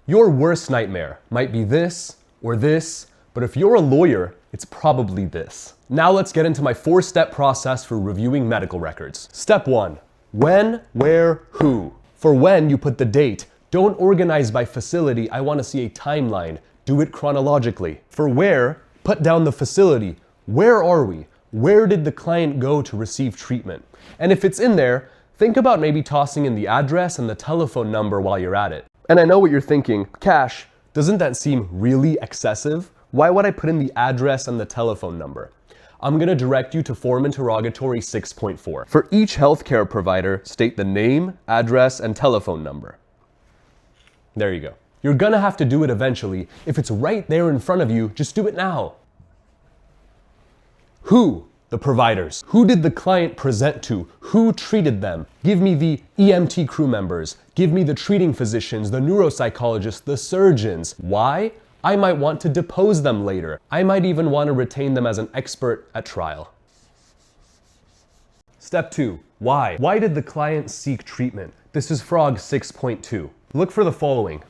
Your worst nightmare might be this or this, but if you're a lawyer, it's probably this. Now let's get into my 4-step process for reviewing medical records. Step 1. When, where, who. For when, you put the date. Don't organize by facility. I want to see a timeline. Do it chronologically. For where, put down the facility. Where are we? Where did the client go to receive treatment? And if it's in there, think about maybe tossing in the address and the telephone number while you're at it. And I know what you're thinking, Cash, doesn't that seem really excessive? Why would I put in the address and the telephone number? I'm going to direct you to Form Interrogatory 6.4. For each healthcare provider, state the name, address, and telephone number. There you go. You're going to have to do it eventually. If it's right there in front of you, just do it now. Who? The providers. Who did the client present to? Who treated them? Give me the EMT crew members. Give me the treating physicians, the neuropsychologists, the surgeons. Why? I might want to depose them later. I might even want to retain them as an expert at trial. Step 2. Why? Why did the client seek treatment? This is FROG 6.2. Look for the following.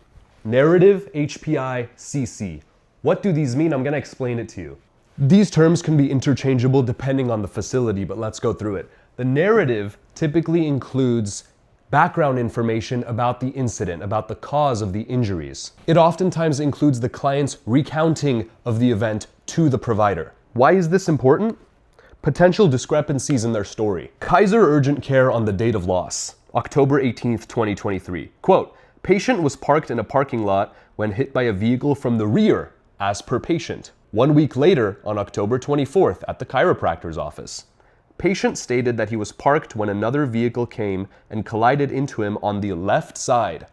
Narrative, HPI, CC. What do these mean? I'm going to explain it to you. These terms can be interchangeable depending on the facility, but let's go through it. The narrative typically includes background information about the incident, about the cause of the injuries. It oftentimes includes the client's recounting of the event to the provider. Why is this important? Potential discrepancies in their story. Kaiser Urgent Care on the date of loss, October 18th, 2023. Quote, patient was parked in a parking lot when hit by a vehicle from the rear, as per patient. 1 week later, on October 24th, at the chiropractor's office. Patient stated that he was parked when another vehicle came and collided into him on the left side.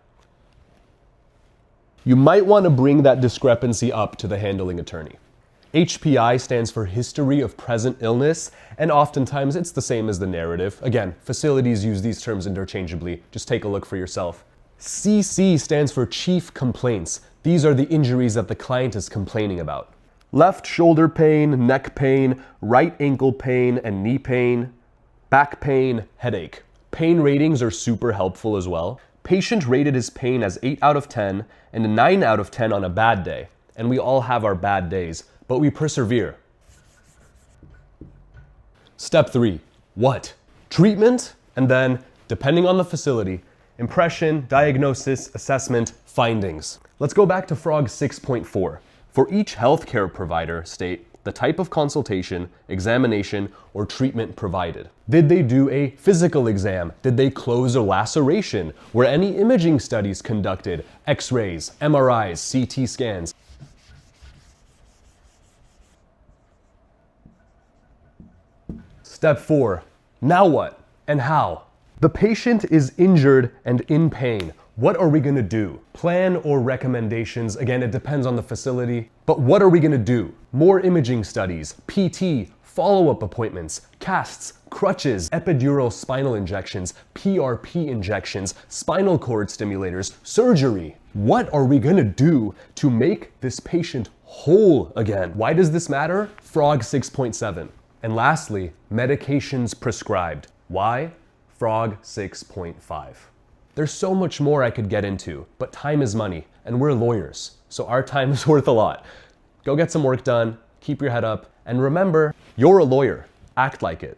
You might want to bring that discrepancy up to the handling attorney. HPI stands for History of Present Illness, and oftentimes it's the same as the narrative. Again, facilities use these terms interchangeably. Just take a look for yourself. CC stands for Chief Complaints. These are the injuries that the client is complaining about. Left shoulder pain, neck pain, right ankle pain and knee pain, back pain, headache. Pain ratings are super helpful as well. Patient rated his pain as 8 out of 10 and a 9 out of 10 on a bad day. And we all have our bad days, but we persevere. Step 3. What? Treatment, and then, depending on the facility, impression, diagnosis, assessment, findings. Let's go back to FROG 6.4. For each healthcare provider, state the type of consultation, examination, or treatment provided. Did they do a physical exam? Did they close a laceration? Were any imaging studies conducted? X-rays, MRIs, CT scans? Step 4. Now what and how? The patient is injured and in pain. What are we going to do? Plan or recommendations? Again, it depends on the facility. But what are we going to do? More imaging studies, PT, follow-up appointments, casts, crutches, epidural spinal injections, PRP injections, spinal cord stimulators, surgery. What are we going to do to make this patient whole again? Why does this matter? FROG 6.7. And lastly, medications prescribed. Why? FROG 6.5. There's so much more I could get into, but time is money, and we're lawyers, so our time is worth a lot. Go get some work done, keep your head up, and remember, you're a lawyer. Act like it.